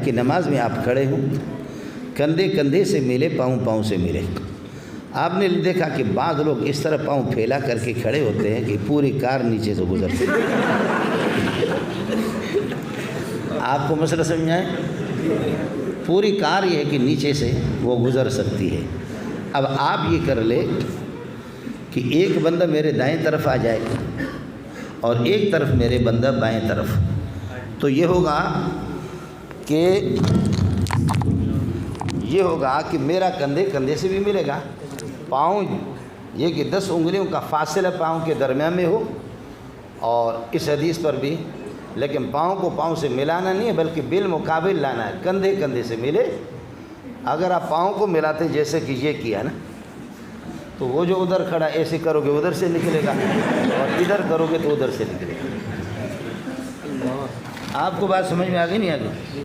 कि नमाज में आप खड़े हों, कंधे कंधे से मिले, पाँव पाँव से मिले। आपने देखा कि बाद लोग इस तरह पाँव फैला करके खड़े होते हैं कि पूरी कार नीचे से गुजरती है। आपको मसला समझाएं? पूरी कार ये है कि नीचे से वो गुज़र सकती है। अब आप ये कर ले कि एक बंदा मेरे दाएं तरफ आ जाए और एक तरफ मेरे बंदा बाएं तरफ, तो ये होगा कि मेरा कंधे कंधे से भी मिलेगा। पाँव ये कि 10 उंगलियों का फासला पाँव के दरमियान में हो, और इस हदीस पर भी, लेकिन पाँव को पाँव से मिलाना नहीं है बल्कि बिल मुकाबिल लाना है, कंधे कंधे से मिले। अगर आप पाँव को मिलाते जैसे कि ये किया ना, तो वो जो उधर खड़ा ऐसे करोगे उधर से निकलेगा, और इधर करोगे तो उधर से निकलेगा। आपको बात समझ में आ गई नहीं आ गई?